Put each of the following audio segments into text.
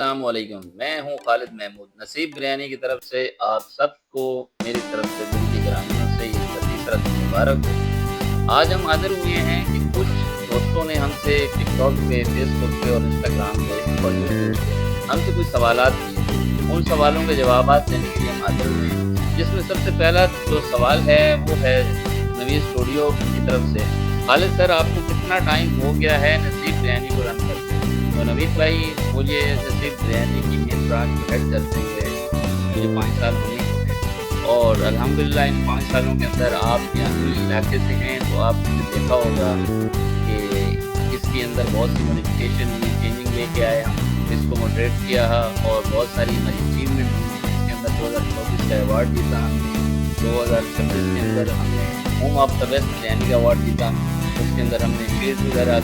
السلام علیکم، میں ہوں خالد محمود۔ نصیب بریانی کی طرف سے آپ سب کو میری طرف سے دل کی گہرائیوں سے عید کا تیسرا دن مبارک ہو۔ آج ہم حاضر ہوئے ہیں کہ کچھ دوستوں نے ہم سے ٹک ٹاک پہ، فیس بک پہ اور انسٹاگرام پہ اور یوٹیوب پہ ہم سے کچھ سوالات کیے۔ ان سوالوں کے جوابات دینے کے لیے ہم حاضر ہوئے ہیں، جس میں سب سے پہلا جو سوال ہے وہ ہے نوید اسٹوڈیو کی طرف سے۔ خالد سر، آپ کو کتنا ٹائم ہو گیا ہے نصیب بریانی کو رن کرتے؟ تو نوید بھائی، مجھے نصیب بریانی کی مین برانچ ہیڈ کرتے ہوئے مجھے 5 سال ہونے ہیں، اور الحمدللہ ان 5 سالوں کے اندر آپ یہاں علاقے سے ہیں تو آپ نے دیکھا ہوگا کہ اس کے اندر بہت سی موڈیفکیشن چینجنگ لے کے آئے، ہم اس کو موڈریٹ کیا اور بہت ساری ہماری اچیومنٹ ہوئی۔ اس کے اندر 2024 کا ایوارڈ جیتا ہم نے، 2026 کے اندر ہم نے home of the best biryani کا ایوارڈ جیتا، اس کے اندر ہم نے فیز وغیرہ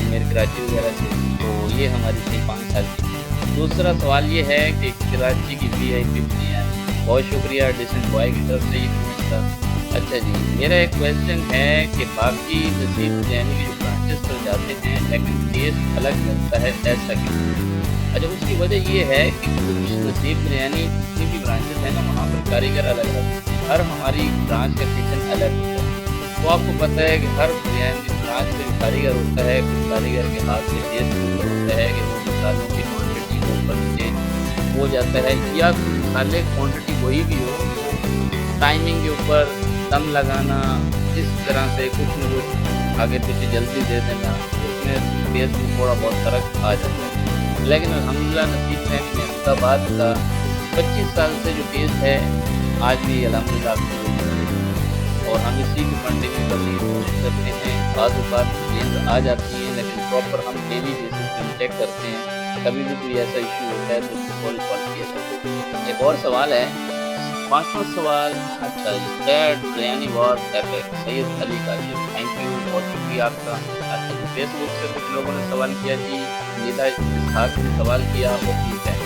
میرے کراچی وغیرہ سے۔ تو یہ ہماری تھی 5 سال کی۔ دوسرا سوال یہ ہے کہ کراچی کی VIP بریانی، بہت شکریہ ڈیسنٹ بوائے کی طرف سے یہ کمنٹ تھا۔ اچھا جی، میرا ایک کویسچن ہے کہ باقی نصیب بریانی کے جو برانچز پر جاتے ہیں لیکن ٹیسٹ الگ ملتا ہے، ایسا کیوں؟ اچھا، اس کی وجہ یہ ہے کہ کچھ نصیب بریانی جتنی بھی برانچز ہیں نا، وہاں پر کاریگر الگ رہتے ہیں، ہر ہماری برانچ کا کچن الگ ہوتا ہے۔ تو آپ کو پتہ ہے کہ ہر بریانی برانچ میں جو کاریگر ہوتا ہے، کچھ کاریگر کے ہاتھ سے ٹیسٹ ہوتا ہے کہ وہ مسالوں کی کوانٹٹی کو اوپر نیچے ہو جاتا ہے، یا مسالے کوانٹٹی وہی بھی ہو، ٹائمنگ کے اوپر دم لگانا، اس طرح سے کچھ نہ کچھ آگے پیچھے جلدی دے دینا، اس میں ٹیسٹ میں تھوڑا بہت فرق آ جاتا ہے۔ لیکن الحمدللہ نصیب بریانی میں احمد آباد کا 25 سال سے جو ٹیسٹ ہے آج بھی الحمدللہ آپ کو، اور ہم اسی کو کنٹینیو کرنے کی کوشش کرتے ہیں۔ بعض اوقات چینج آ جاتی ہیں لیکن پراپر ہم ڈیلی بیسس پہ چیک کرتے ہیں، کبھی بھی کوئی ایسا ایشو ہوتا ہے تو اس کو سالو کیا جاتا ہے۔ ایک اور سوال ہے، 5واں سوال۔ اچھا جی، that biryani was epic, Syed Ali Kashif, thank you, بہت شکریہ آپ کا۔ اچھا جی، فیس بک سے کچھ لوگوں نے سوال کیا جی، نیتا اسحاق نے سوال کیا اوپننگ ٹائم۔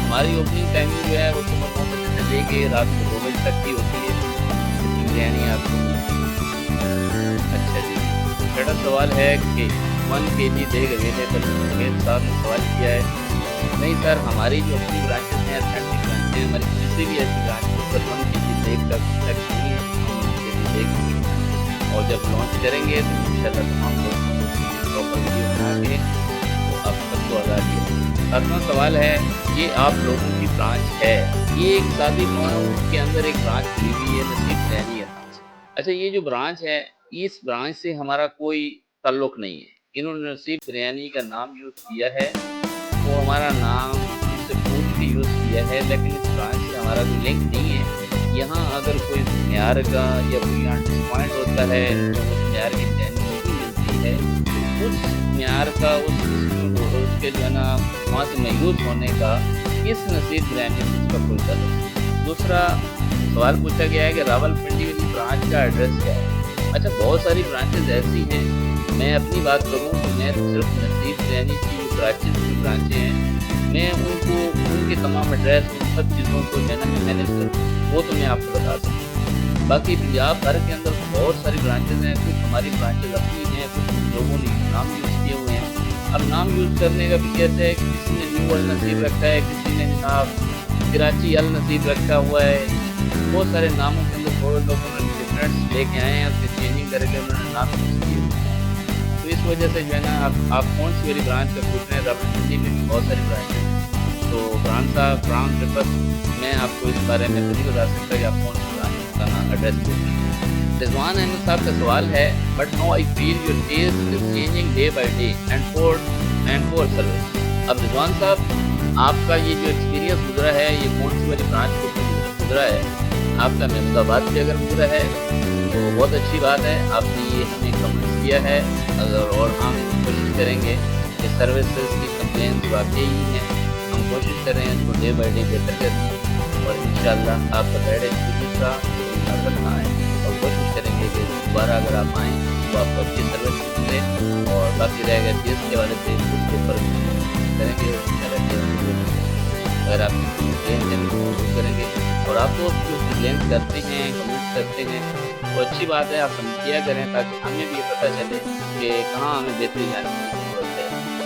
ہماری اوپننگ ٹائمنگ جو ہے وہ صبح 9 بجے سے لے کے رات کو 2 بجے تک کی ہوتی ہے بریانی آپ کو۔ اچھا جی، چھٹا سوال ہے کہ 1 kg دیگ اویلیبل؟ میرے صاحب نے سوال کیا ہے، نہیں سر، ہماری جو اپنی برانچز ہیں، اتھینٹک برانچیں، ہماری کسی بھی ایسی برانچ پر 1 kg دیگ کا تک نہیں ہے، ہم 1 kg دیگ، اور جب لانچ کریں گے تو انشاءاللہ تمام لوگ پراپر ویڈیو بنا کے تو آپ سب کو آگاہ کیا۔ 7واں سوال ہے، یہ آپ لوگوں کی برانچ ہے، یہ ایک سادی کے اندر ایک برانچ کھلی ہوئی ہے نصیب بریانی ہے۔ اچھا، یہ جو برانچ ہے، اس برانچ سے ہمارا کوئی تعلق نہیں ہے، انہوں نے نصیب بریانی کا نام یوز کیا ہے، وہ ہمارا نام ان سے پوچھ کے یوز کیا ہے، لیکن اس برانچ سے ہمارا کوئی لنک نہیں ہے۔ یہاں اگر کوئی معیار کا یا کوئی یہاں ڈسپوائنٹ ہوتا ہے تو اس معیار کی بریانی نہیں ملتی ہے، اس معیار کا اس کے جو ہے نا وہاں سے میوز ہونے کا اس نصیب بریانی سے اس کا کوئی تعلق نہیں۔ دوسرا سوال پوچھا گیا ہے کہ راول پنڈی والی برانچ کا ایڈریس کیا ہے؟ اچھا، بہت ساری برانچز ایسی ہیں، میں اپنی بات کروں تو میں صرف نصیب بریانی کی جو برانچیں ہیں، میں ان کو ان کے تمام ایڈریس، ان سب چیزوں کو جو ہے نا میں مینیج کروں، وہ تو میں آپ کو بتا سکتا ہوں۔ باقی پنجاب بھر کے اندر بہت ساری برانچز ہیں، کچھ ہماری برانچز اپنی ہیں، کچھ لوگوں نے نام یوز کیے ہوئے ہیں۔ اب نام یوز کرنے کا بھی کیسے ہے، کسی نے نیو النصیب رکھا ہے، کسی نے جناب کراچی النصیب رکھا ہوا ہے، بہت سارے ناموں کے اندر تھوڑے لوگوں نے ڈفرینٹس لے کے آئے ہیں، اس کی چینجنگ کر کے انہوں نے نام یوز کیے ہوئے ہیں۔ تو اس وجہ سے جو ہے نا آپ کون سی والی برانچ کا پوچھ رہے ہیں؟ راولپنڈی میں بھی بہت ساری برانچ ہیں، تو برانچ صاحب برانچ ریفر میں آپ کو اس بارے میں خود ہی بتا سکتا کہ آپ کون سی برانچ کا نام ایڈریس پوچھ رہے ہیں۔ رضوان احمد صاحب کا سوال ہے، but no I feel your taste is changing day by day and poor service. اب رضوان صاحب، آپ کا یہ جو ایکسپیرینس گزرا ہے، یہ کون سی والی برانچ کو گزرا ہے؟ آپ کا احمد آباد سے اگر گزرا ہے تو بہت اچھی بات ہے، آپ نے یہ ہمیں کمنٹ کیا ہے، اور ہم کوشش کریں گے کہ سروسز کی کمپلینس واقعی ہی ہیں، ہم کوشش کر رہے ہیں اس کو ڈے بائی ڈے بہتر کریں، اور انشاءاللہ آپ کا گائیڈ ایکسپیرینس کا کرنا ہے، اور کوشش کریں گے کہ دوبارہ اگر آپ آئیں تو آپ کو اچھی سروس ملے، اور باقی رہ گئے چیز کے حوالے سے اس کے اوپر کریں گے، اگر آپ کمپلین کریں گے، اور آپ کو کمپلین کرتے ہیں، کمنٹ کرتے ہیں تو اچھی بات ہے، آپ کمنٹ کیا کریں تاکہ ہمیں بھی پتہ چلے کہ کہاں ہمیں بہتری لانے کی ضرورت ہے۔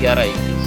1121।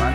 1,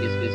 20-20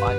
5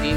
3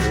2